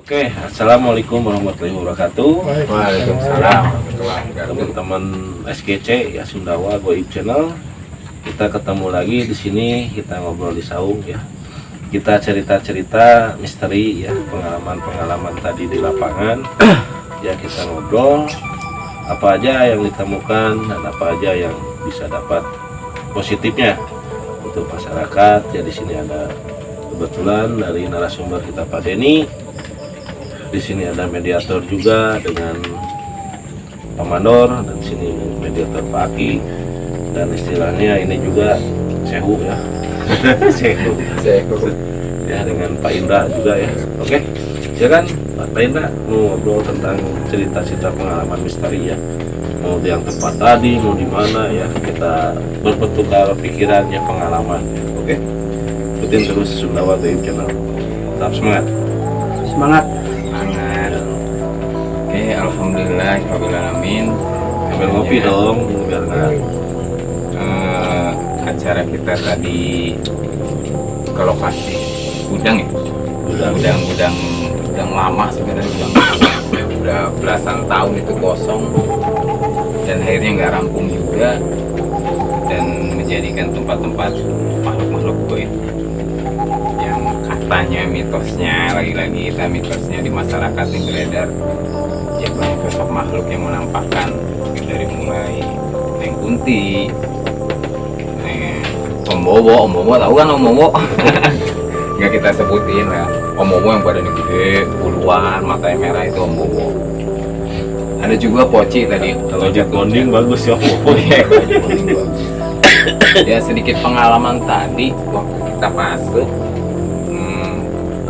Oke, assalamualaikum warahmatullahi wabarakatuh. Waalaikumsalam. Teman-teman SGC ya Sundawa Goib Channel. Kita ketemu lagi di sini, kita ngobrol di saung ya. Kita cerita-cerita misteri ya, pengalaman-pengalaman tadi di lapangan. Ya kita ngobrol apa aja yang ditemukan dan apa aja yang bisa dapat positifnya untuk masyarakat. Ya di sini ada kebetulan dari narasumber kita Pak Denny. Di sini ada mediator juga dengan Pak Mandor, dan di sini mediator Pak Aki, dan istilahnya ini juga Sehu ya. Sehu ya, dengan Pak Indra juga ya. Oke, silakan Pak Indra mau ngobrol tentang cerita-cerita pengalaman misteri ya. Mau di yang tempat tadi, mau di mana ya, kita bertukar pikirannya, pengalaman. Oke, ikutin terus Sundawa Goib Channel. Tetap semangat. Semangat. Oke, alhamdulillah, alamin. Sambil ngopi dong, biar nggak. Acara kita tadi ke lokasi gudang ya. Gudang lama sebenarnya, udah belasan tahun itu kosong dan akhirnya nggak rampung juga dan menjadikan tempat-tempat makhluk-makhluk goib yang katanya mitosnya, lagi-lagi kita mitosnya di masyarakat yang beredar ya, banyak sosok makhluk yang menampakkan dari mulai Neng Kunti, Om Bowo tahu kan Om Bowo? Nggak kita sebutin lah. Om Bowo yang badannya gede, puluhan, matanya merah itu Om Bowo. Ada juga Poci tadi. Kalau jet bonding bagus ya. Ya sedikit pengalaman tadi waktu kita masuk,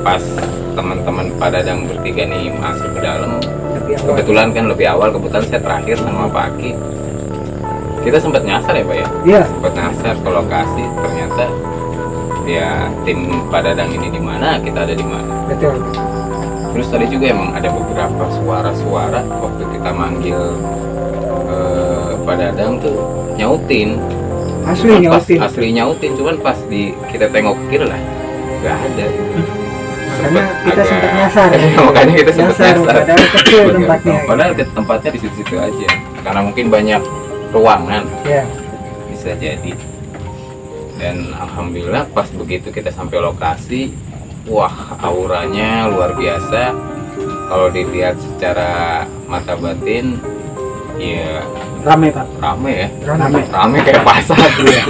pas teman-teman pada Dadang bertiga nih masuk ke dalam. Kebetulan kan lebih awal, kebetulan saya terakhir sama Pak Aki. Kita sempat nyasar ya Pak ya? Iya. Sempat nyasar ke lokasi, ternyata ya tim Pak Dadang ini di mana, kita ada di mana. Betul. Terus tadi juga emang ada beberapa suara-suara waktu kita manggil Pak Dadang tuh nyautin. Asli nyautin. Asli nyautin, cuman pas kita tengok ke kiri lah nggak ada. Karena kita sempat nyasar. Makanya kita sempat nyasar. Padahal kecil tempatnya. Padahal tempatnya di situ-situ aja. Karena mungkin banyak ruangan. Ya. Bisa jadi. Dan alhamdulillah pas begitu kita sampai lokasi, wah auranya luar biasa. Kalau dilihat secara mata batin, ya Rame Pak. rame ya. Rame. Kayak pasar ya.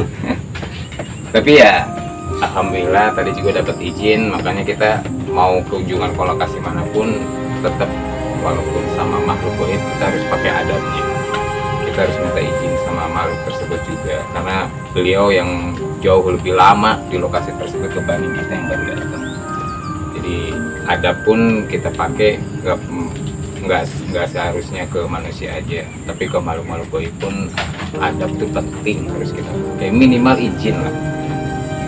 Tapi ya alhamdulillah tadi juga dapat izin, makanya kita mau kunjungan ke lokasi manapun tetap walaupun sama makhluk goib kita harus pakai adabnya. Kita harus minta izin sama makhluk tersebut juga, karena beliau yang jauh lebih lama di lokasi tersebut dibanding kita yang baru datang. Jadi adab pun kita pakai nggak seharusnya ke manusia aja, tapi ke makhluk-makhluk goib pun adab itu penting, harus kita pakai. Minimal izin lah,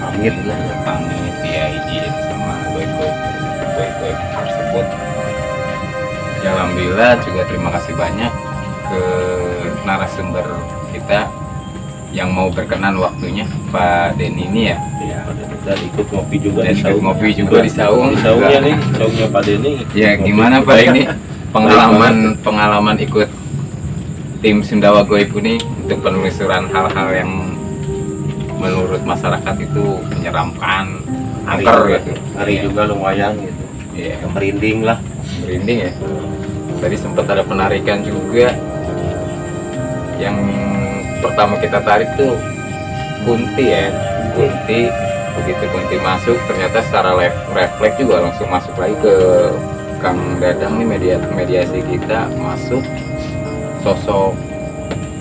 pamit lah, pamit ya, izin sama goib-goib tersebut. Ya, alhamdulillah juga terima kasih banyak ke narasumber kita yang mau berkenan waktunya, Pak Denny ini ya. Iya, dan ikut ngopi juga Dan di saung. ngopi juga di saung. Di saungnya nih, saungnya Pak Denny. Ya Ngopi gimana juga. Pak ini pengalaman ikut tim Sundawa Goib ini untuk penelusuran hal-hal yang menurut masyarakat itu menyeramkan, angker gitu. Hari juga lumayan gitu. Iya, Merinding lah. merinding ya. Tadi sempat ada penarikan juga. Yang pertama kita tarik tuh Kunti ya. Kunti, begitu Kunti masuk ternyata secara refleks juga langsung masuk lagi ke Kang Dadang nih, mediasi kita, masuk sosok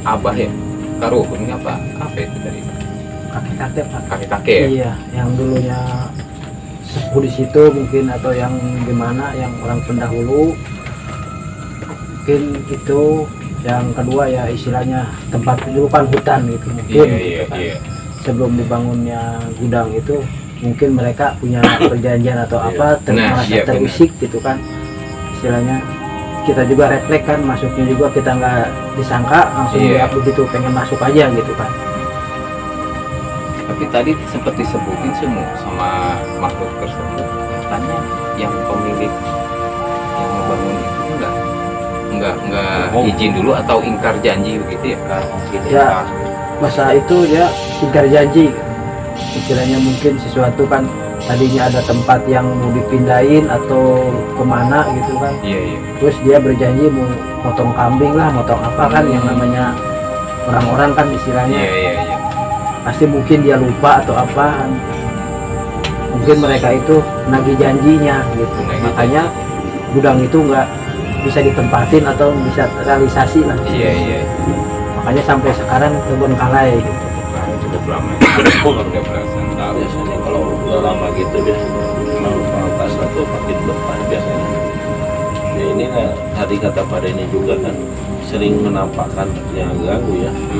Abah ya, Karuhun ini apa itu tadi? Kakek-kakek Pak. Kakek-kakek ya? Iya, yang dulunya sepuh di situ mungkin, atau yang gimana, yang orang pendahulu. Mungkin itu. Yang kedua ya istilahnya tempat penyeludupan hutan gitu mungkin. Iya. Sebelum dibangunnya gudang itu mungkin mereka punya perjanjian atau apa, merasa terusik gitu kan istilahnya. Kita juga refleks kan, masuknya juga kita nggak disangka langsung dia begitu pengen masuk aja gitu kan. Tapi tadi sempat disebutin semua sama makhluk tersebut katanya yang pemilik yang ngebangun itu nggak Oh. izin dulu atau ingkar janji begitu ya? Nah, mungkin Ya. Masa itu dia ingkar janji, istilahnya mungkin sesuatu kan tadinya ada tempat yang mau dipindahin atau kemana gitu kan, Iya. terus dia berjanji mau potong kambing lah, potong apa kan, yang namanya orang-orang kan istilahnya, Iya. pasti mungkin dia lupa atau apa kan. Mungkin mereka itu nagih janjinya gitu, Nagih makanya gudang itu nggak bisa ditempatin atau bisa realisasi lah. Iya. Makanya sampai sekarang terbengkalai gitu. Nah, cukup lama ya. Udah belasan tahun. biasanya kalau udah lama gitu biasanya memang pangkas atau makin lepas biasanya. Ya ini nah, tadi kata Pak Denny juga kan sering menampakkan yang ganggu ya. Jadi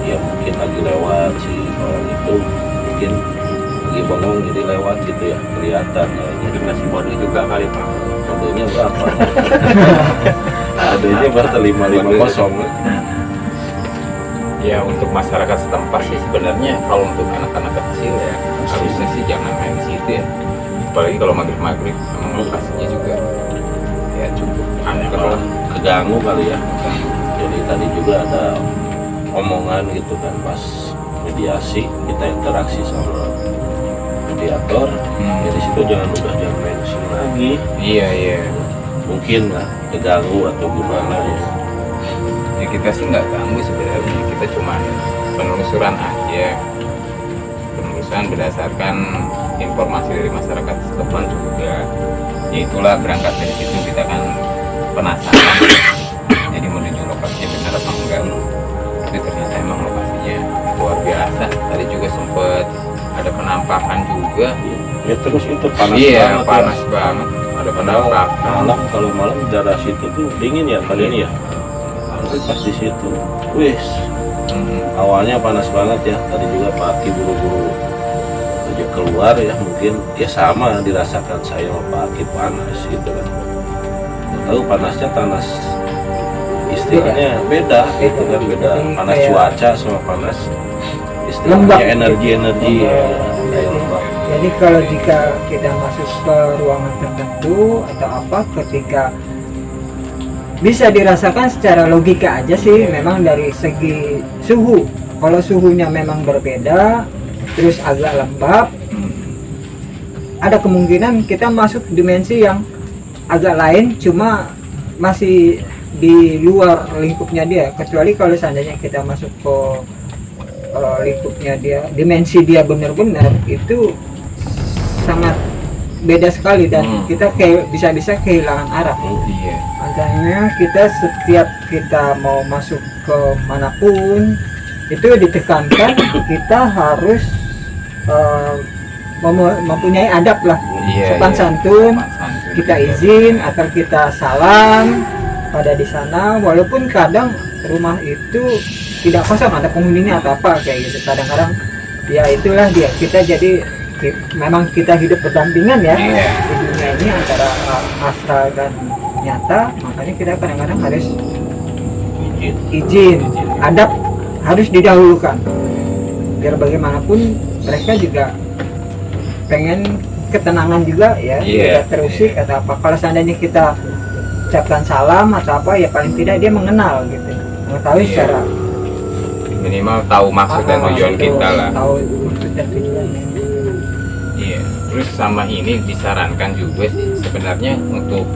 ya mungkin lagi lewat si orang itu mungkin lagi bengong jadi lewat gitu ya, kelihatan ya. Jadi nasi kode juga kali Pak. Kodenya berapa? Kodenya berapa? 550. Ya untuk masyarakat setempat sih sebenarnya kalau untuk anak-anak kecil ya harusnya sih jangan main di situ ya. Apalagi kalau maghrib memang lokasinya juga ya cukup Malah angker. keganggu kali ya. Jadi tadi juga ada omongan gitu kan pas mediasi kita interaksi sama mediator. Ya di situ jangan main di sini lagi. Iya. Mungkin lah keganggu atau gimana ya. Ya kita sih nggak ganggu sebenarnya, kita cuma penelusuran aja, penelusuran berdasarkan informasi dari masyarakat setempat juga. Ya itulah berangkat dari situ kita kan penasaran, jadi menuju lokasinya benar apa enggak. Tapi ternyata emang lokasinya luar biasa. Tadi juga sempet ada penampakan juga. Ya terus itu panas Iya banget. panas banget. Ada penampakan. Malam kalau malam daerah situ tuh dingin ya Pak Denny ya. Tapi pas di situ, wis awalnya panas banget ya. Tadi juga Pak Aki buru-buru aja keluar ya, mungkin ya sama dirasakan saya sama Pak Aki panas gitu kan. Nggak tahu panasnya panas istilahnya beda gitu kan, beda panas Kayak- cuaca sama panas Lembab. istilahnya energi kayak lembab. Jadi kalau jika kita masuk ke ruangan tertentu atau apa, ketika bisa dirasakan secara logika aja sih, memang dari segi suhu. Kalau suhunya memang berbeda, terus agak lembab, ada kemungkinan kita masuk dimensi yang agak lain, cuma masih di luar lingkupnya dia. Kecuali kalau seandainya kita masuk ke lingkupnya dia, dimensi dia benar-benar itu sangat beda sekali, dan kita kayak bisa-bisa kehilangan arah. Iya. Makanya kita setiap kita mau masuk ke manapun itu ditekankan kita harus mempunyai adab lah, Iya, sopan iya. santun. Sopan santun. Kita izin atau kita salam pada di sana, walaupun kadang rumah itu tidak kosong, ada penghuninya atau apa kayak gitu. Kadang-kadang ya itulah dia, kita jadi memang kita hidup berdampingan ya Iya. di dunia ini antara astral dan nyata. Makanya kita kadang-kadang harus izin, adab harus didahulukan, biar bagaimanapun mereka juga pengen ketenangan juga ya, Iya. tidak terusik atau apa. Kalau seandainya kita ucapkan salam atau apa, ya paling tidak dia mengenal gitu, mengetahui Iya. secara Minimal tahu maksud dan tujuan kita lah. tahu maksud dan tujuannya. Iya, terus sama ini disarankan juga sih sebenarnya untuk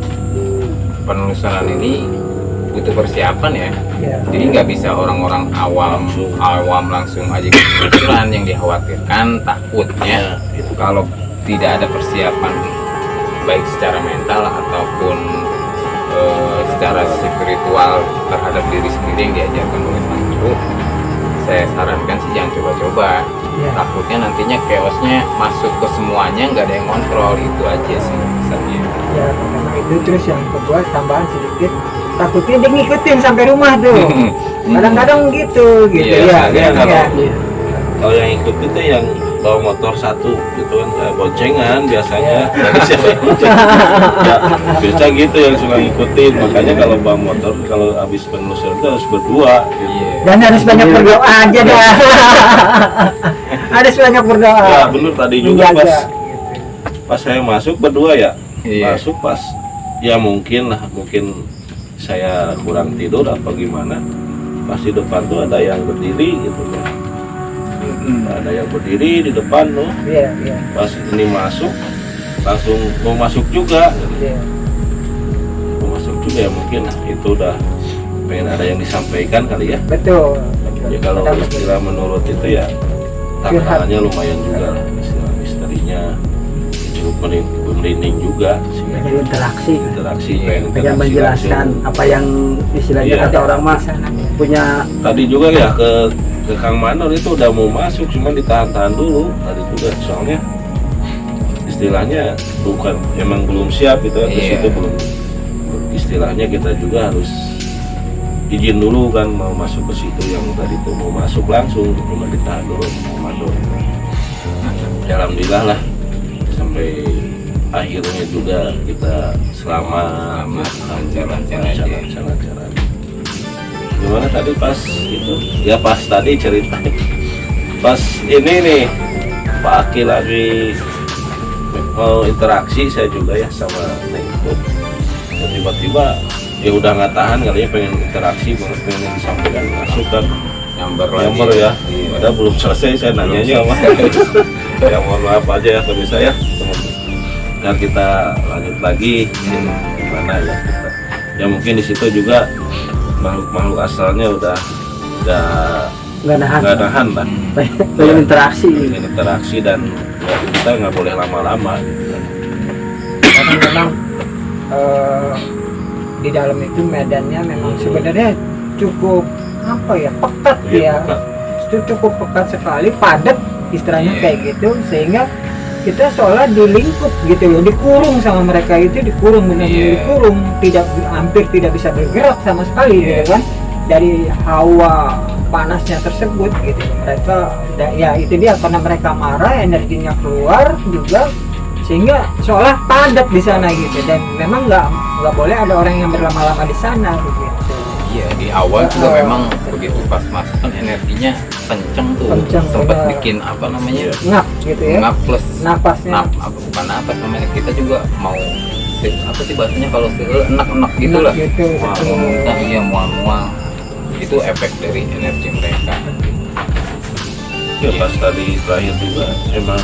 penelusuran ini butuh persiapan ya. Ya. Jadi nggak bisa orang-orang awam langsung aja ke penelusuran. Yang dikhawatirkan takutnya kalau tidak ada persiapan baik secara mental ataupun secara spiritual terhadap diri sendiri yang diajarkan oleh sang guru, saya sarankan sih jangan coba-coba. Ya. Takutnya nantinya chaosnya masuk ke semuanya, nggak ada yang kontrol, itu aja sih misalnya. Ya, pertama itu, terus yang kedua tambahan sedikit, takutnya dia ngikutin sampai rumah tuh. Kadang-kadang gitu Iya, ya. iya, Ya. kalau yang ikut itu yang bawa motor satu gitu kan, kayak boncengan biasanya. Dari siapa yang bonceng? Ya, biasa gitu yang suka ngikutin. Makanya kalau bawa motor, kalau habis penelusuran itu harus berdua gitu. Iya. Dan harus banyak berdoa aja dah. Harus banyak berdoa. Ya bener tadi juga Menjaga. pas saya masuk berdua ya. Iya. Masuk pas ya mungkin lah, mungkin saya kurang tidur apa gimana, pasti depan tuh ada yang berdiri gitu kan. Ada yang berdiri di depan tuh, Iya, iya. pas ini masuk langsung mau masuk juga, Iya. mau masuk juga ya, mungkin itu udah pengen ada yang disampaikan kali ya. Betul. Betul. Ya kalau Betul. istilah menurut itu ya tantangannya lumayan juga lah, istilah misterinya cukup merinding juga sih. Jadi interaksi, Interaksi, Iya. pengen pengen interaksi menjelaskan langsung. apa yang istilahnya Iya. kata orang mah punya. Tadi juga ya ke Kang Manor itu udah mau masuk, cuman ditahan-tahan dulu tadi juga, soalnya istilahnya bukan, emang belum siap gitu kan, ke Iya. situ belum, istilahnya kita juga harus izin dulu kan mau masuk ke situ, yang tadi tuh mau masuk langsung cuma ditahan dulu sama Manor. Alhamdulillah lah sampai akhirnya juga kita selamat, lancar-lancar aja. lancar-lancar. Gimana tadi pas itu ya, pas tadi cerita pas ini nih Pak Aki lagi mau interaksi, saya juga ya sama Neng itu, tiba-tiba ya udah nggak tahan kali ya, pengen interaksi banget, pengen disampaikan, masuk kan Nyamber nomor ya, ada belum selesai saya nanyanya sama ya, mohon maaf aja ya tapi saya teman, dan kita lanjut lagi gimana ya kita. Ya mungkin di situ juga makhluk asalnya udah Nggak nahan, nggak nahan lah, pengen interaksi. ingin interaksi, dan ya, kita nggak boleh lama-lama gitu kan. Karena memang di dalam itu medannya memang sebenarnya cukup apa ya, pekat Iya, ya. pekat. Itu cukup pekat sekali, padat istilahnya Iya. kayak gitu, sehingga kita seolah dilingkup gitu ya, dikurung sama mereka itu, dikurung, benar-benar Iya. dikurung, hampir tidak bisa bergerak sama sekali Iya. gitu kan, dari hawa panasnya tersebut gitu. Mereka ya itu dia, karena mereka marah, energinya keluar juga, sehingga seolah padat di sana gitu, dan memang nggak boleh ada orang yang berlama-lama di sana gitu. Iya, di awal juga memang begitu pas masuk kan energinya kenceng tuh, Kenceng, sempat benar. bikin apa namanya, Ngap gitu ya, ngap plus napasnya. bukan napas namanya, kita juga mau apa sih bahasanya kalau enak-enak gitu lah, Gitu, mual betul. muntah, iya mual-mual, itu efek dari energi mereka. Ya pas tadi terakhir juga emang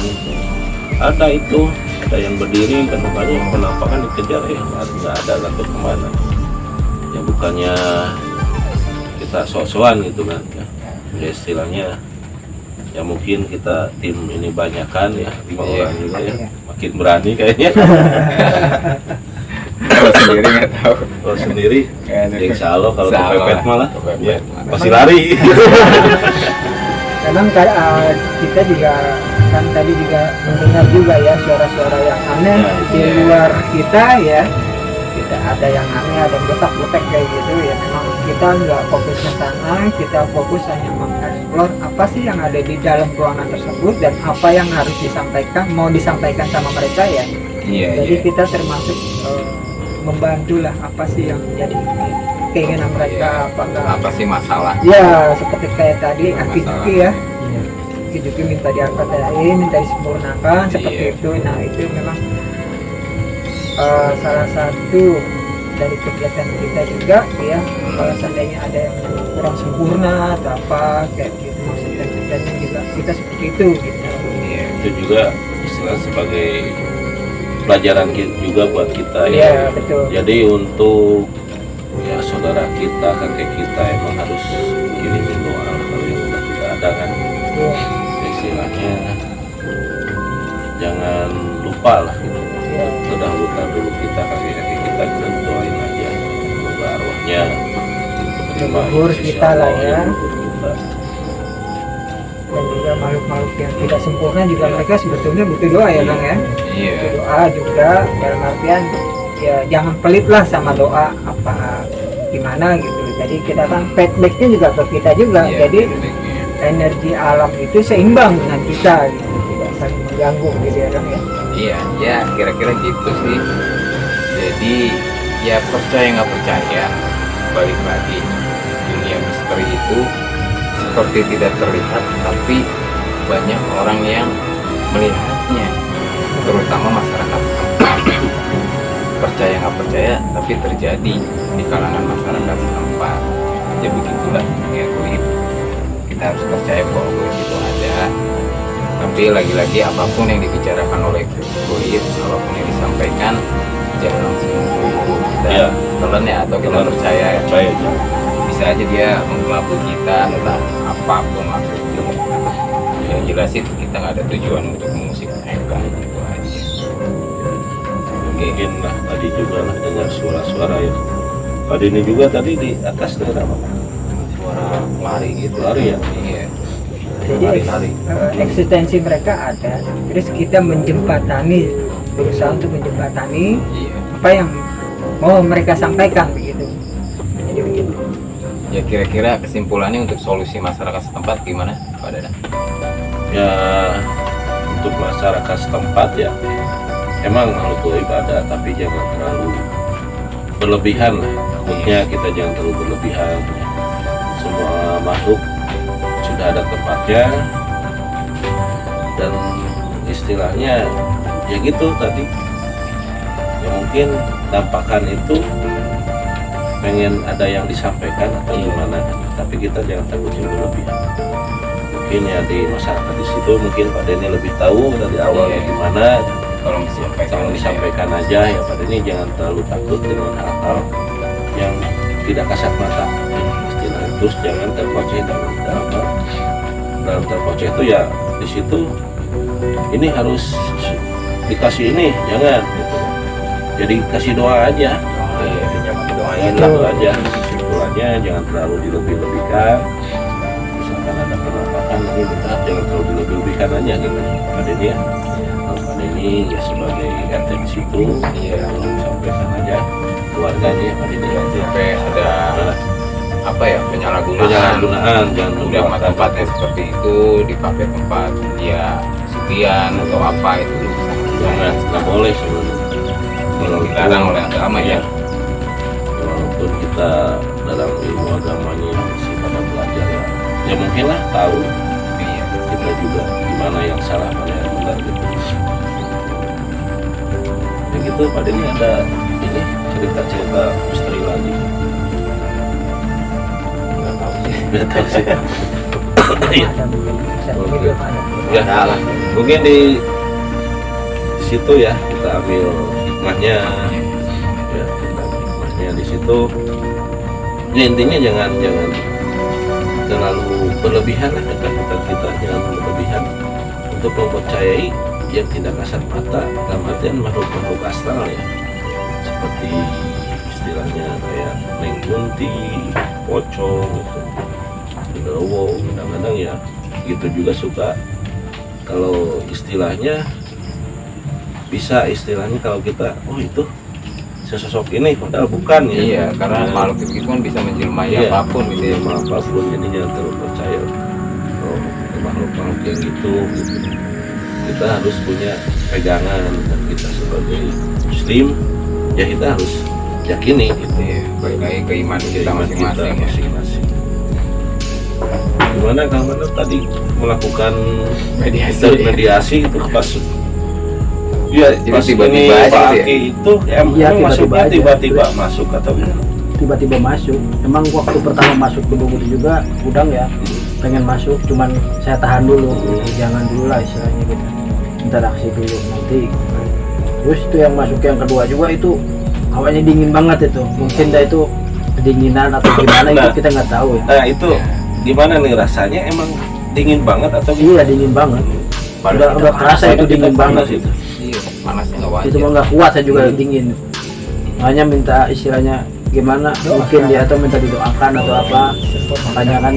ada itu, ada yang berdiri kan, makanya penampakan dikejar nggak ada, lanjut kemana ya, bukannya kita sok-sokan gitu kan ya. Ya istilahnya ya mungkin kita tim ini banyakan ya, 5 Iya. orang juga ya, makin berani kayaknya. Kalau sendiri nggak tahu. Kalau sendiri ya insya Allah, kalau Insya Allah. kepepet malah Kepepet ya, malah. pasti lari. Memang kita juga kan tadi juga mendengar juga ya suara-suara yang aneh Ya, di iya. luar kita ya. Kita ada yang aneh, ada yang getak-getak kayak gitu ya. Memang kita nggak fokus ke sana, kita fokus hanya mengeksplor apa sih yang ada di dalam ruangan tersebut dan apa yang harus disampaikan, mau disampaikan sama mereka ya. Iya, Jadi iya. kita termasuk membantu lah apa sih yang jadi keinginan mereka, apakah Apa sih masalah? ya seperti kayak tadi Masalah. Aki-Juki ya, Aki-Juki minta diangkatin, minta disempurnakan seperti Iya. itu. Nah itu memang salah satu dari kegiatan kita juga ya, kalau seandainya ada yang kurang sempurna atau apa kayak gitu, maksudnya kegiatannya juga kita seperti itu gitu. Iya. Itu juga istilah sebagai pelajaran juga buat kita Iya ya. betul. Jadi untuk ya saudara kita, kakek kita emang harus kirimin doa kalau yang udah tidak ada kan, Iya. istilahnya jangan lupa lah gitu. Iya. Terdahulukan dulu kita, kakek-kakek kita doain aja, semoga arwahnya terima Leluhur sisi kita lah Allah, ya. leluhur kita. Dan juga makhluk-makhluk yang tidak sempurna juga mereka sebetulnya butuh doa ya Kang ya. Iya. Butuh doa juga, dalam artian ya jangan pelit lah sama doa apa gimana gitu. Jadi kita kan feedbacknya juga ke kita juga, Iya, jadi feedbacknya. energi alam itu seimbang dengan kita gitu, tidak saling mengganggu gitu ya Kang ya. Iya, ya kira-kira gitu sih. Jadi ya percaya nggak percaya, balik lagi, dunia misteri itu seperti tidak terlihat, tapi banyak orang yang melihatnya, terutama masyarakat setempat. percaya nggak percaya tapi terjadi di kalangan masyarakat setempat. Ya begitulah ya goib. Kita harus percaya bahwa goib itu ada. Tapi lagi-lagi apapun yang dibicarakan oleh goib, apapun yang disampaikan, jangan langsung kita Iya. telan ya atau kita percaya ya. Percaya aja. Bisa aja dia mengelabui kita entah apapun maksudnya. Yang jelas itu kita nggak ada tujuan untuk mengusik mereka gitu aja. Oke. Mungkin lah tadi juga lah dengar suara-suara ya. Tadi ini juga tadi di atas daerah apa? Suara lari gitu. Lari ya? Iya. Jadi Lari-lari. eksistensi mereka ada, terus kita menjembatani, berusaha untuk menjembatani Iya. apa yang mau mereka sampaikan begitu. Jadi begitu. Ya kira-kira kesimpulannya untuk solusi masyarakat setempat gimana, Pak Dadang? Ya untuk masyarakat setempat ya emang makhluk goib ada, tapi jangan terlalu berlebihan lah. Takutnya kita jangan terlalu berlebihan. Semua makhluk sudah ada tempatnya, dan istilahnya ya gitu tadi ya, mungkin dampakan itu pengen ada yang disampaikan atau gimana, tapi kita jangan takutnya berlebihan. Mungkin ya di masyarakat di situ mungkin Pak Denny lebih tahu dari awal Iya. gimana. Tolong disampaikan. Jangan disampaikan aja ya Pak Denny, jangan terlalu takut dengan hal-hal yang tidak kasat mata istilahnya. Terus jangan terpoceh dalam terpoceh itu ya di situ ini harus dikasih ini, jangan gitu. Jadi kasih doa aja. Doain lah aja. Kesimpulannya jangan terlalu dilebih-lebihkan. Misalkan ada penampakan ini benar, jangan terlalu dilebih-lebihkan aja gitu. Pak Denny ya. Pak Denny ya sebagai RT di situ, ya langsung sampaikan aja keluarganya Pak Denny ya. Sampai ada apa ya penyalahgunaan Jangan udah sama tempatnya seperti itu dipakai tempat dia sekian atau apa itu jangan, nggak boleh sebenarnya. dilarang oleh agama ya. Walaupun kita dalam ilmu agamanya masih pada belajar ya, ya mungkin lah tahu Iya. kita juga gimana yang salah mana yang benar gitu. Ya gitu Pak Denny ada ini cerita-cerita misteri lagi. Nggak tahu sih. Nggak tahu sih. Iya. Ada mungkin bisa Oke. begitu ada. Ya mungkin di situ ya kita ambil hikmahnya, ya kita ambil hikmahnya di situ. Ya intinya jangan terlalu berlebihan lah kita jangan berlebihan untuk mempercayai yang tidak kasat mata, dalam artian makhluk astral ya, seperti istilahnya kayak Neng Kunti, pocong gitu, genderuwo, kadang-kadang ya gitu juga suka. Kalau istilahnya bisa istilahnya kalau kita itu sesosok ini padahal bukan ya. Iya, karena makhluk itu kan bisa menjelmai Iya, apapun gitu ya. menjelma apapun, jadi jangan terlalu percaya makhluk-makhluk yang gitu. Kita harus punya pegangan, dan kita sebagai muslim ya kita harus yakini gitu. Iya, baik lagi keimanan kita Keimanan masing-masing ya. masing-masing. Gimana kalau tadi melakukan mediasi itu pas ya Jadi pas tiba-tiba ini aja Pak gitu ya? Aki itu emang Iya, masuknya tiba-tiba aja. tiba-tiba masuk atau gimana? Tiba-tiba masuk. Emang waktu pertama masuk ke Bogor juga gudang ya pengen masuk, cuman saya tahan dulu, jangan dulu lah istilahnya gitu, interaksi dulu nanti. Terus itu yang masuk yang kedua juga itu hawanya dingin banget itu, mungkin dah itu kedinginan atau gimana itu Nah. kita nggak tahu ya. Nah itu gimana nih rasanya, emang dingin banget atau Iya dingin banget, udah kerasa itu dingin banget itu. Iya, panasnya nggak wajar. itu mah nggak kuat, saya juga dingin. Makanya minta istilahnya gimana, mungkin dia atau minta didoakan atau apa. Makanya kan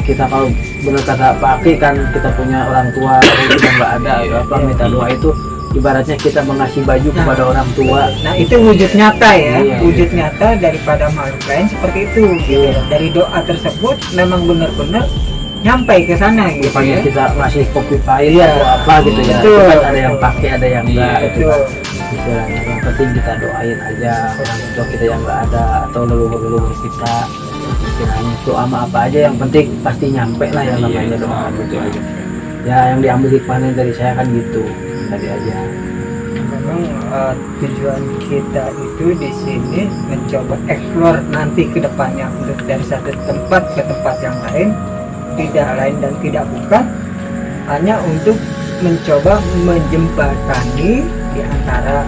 kita kalau benar kata Pak Aki kan kita punya orang tua kita nggak ada atau apa, minta doa itu ibaratnya kita mengasih baju kepada orang tua. Nah itu wujud nyata ya, Iya. wujud nyata daripada makhluk lain seperti itu. Gitu. Dari doa tersebut memang benar-benar nyampe ke sana gitu Bukannya ya. kita ngasih kopi pahit Iya. atau apa gitu ya. Betul. Itu kan ada yang pakai, ada yang enggak. Iya, Itu betul. istilahnya. Yang penting kita doain aja orang tua kita yang nggak ada atau leluhur-leluhur kita. Istilahnya doa sama apa aja yang penting pasti nyampe lah yang namanya doa. betul. Ya yang diambil hikmahnya dari saya kan gitu tadi aja. Memang memang tujuan kita itu di sini mencoba explore nanti ke depannya untuk dari satu tempat ke tempat yang lain, tidak lain dan tidak bukan hanya untuk mencoba menjembatani di antara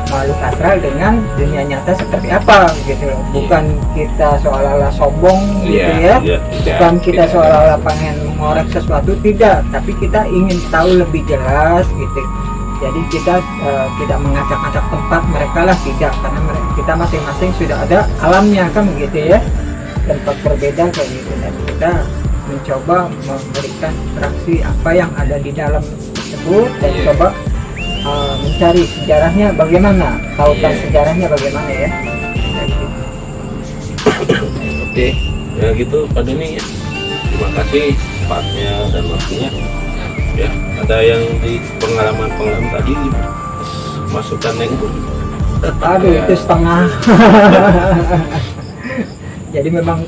makhluk astral dengan dunia nyata seperti apa gitu loh. Bukan kita seolah-olah sombong gitu ya, bukan kita seolah-olah pengen mengorek sesuatu, tidak, tapi kita ingin tahu lebih jelas gitu. Jadi kita tidak mengacak-acak tempat mereka lah, tidak, karena kita masing-masing sudah ada alamnya kan begitu ya, tempat berbeda kayak gitu, dan kita mencoba memberikan interaksi apa yang ada di dalam tersebut dan coba mencari sejarahnya bagaimana, tautan sejarahnya bagaimana ya. Oke, ya gitu Pak Denny ya. Terima kasih tempatnya dan waktunya. Ya, ada yang di pengalaman tadi masukan yang itu. Aduh, itu setengah. Jadi memang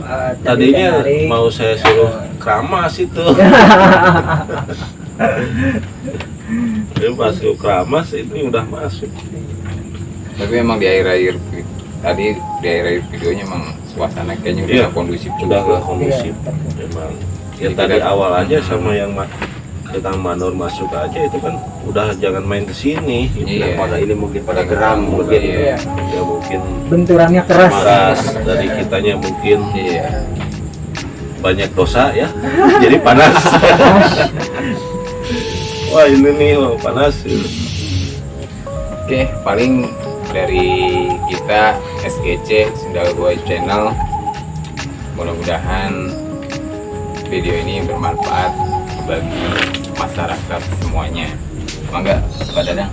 tadinya mau saya suruh keramas itu. Jadi masuk keramas ini udah masuk. Tapi emang di akhir-akhir tadi di akhir-akhir videonya emang suasana kayaknya udah kondusif sudah juga. kondusif. Memang ya tadi awal aja sama yang kita manor masuk aja itu kan udah jangan main kesini. Pada ini mungkin pada geram mungkin ya mungkin benturannya keras dari kitanya mungkin banyak dosa ya jadi panas. Wah ini nih panas. Oke, paling dari kita SGC Sunda Goib Channel, mudah-mudahan video ini bermanfaat bagi masyarakat semuanya. Mangga Pak Dadang.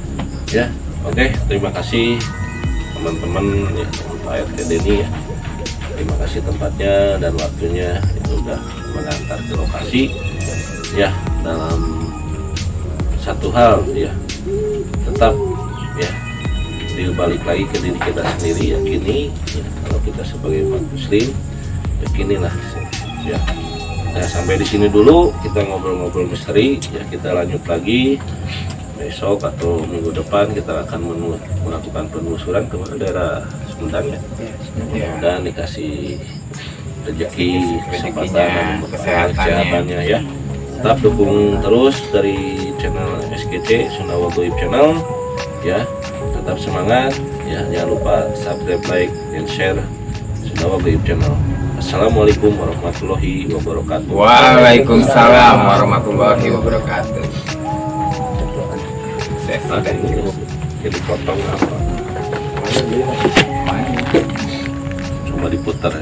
Ya, oke, terima kasih teman-teman ya, Pak RT Denny ya. Terima kasih tempatnya dan waktunya itu udah mengantar ke lokasi ya. Dalam satu hal ya, tetap ya dibalik lagi ke diri kita sendiri, yakini ya, kalau kita sebagai umat muslim yakinilah ya. Nah, sampai di sini dulu kita ngobrol-ngobrol misteri ya, kita lanjut lagi besok atau minggu depan kita akan melakukan penelusuran ke daerah Sumedang ya. Dan dikasih rezeki, kesempatan, kesehatannya ya. Tetap dukung terus dari channel SGC Sunda Goib Channel ya. Tetap semangat ya, jangan lupa subscribe, like, dan share Sunda Goib Channel. Assalamualaikum warahmatullahi wabarakatuh. Waalaikumsalam warahmatullahi wabarakatuh. Ada ini jadi potong apa? Cuma diputar.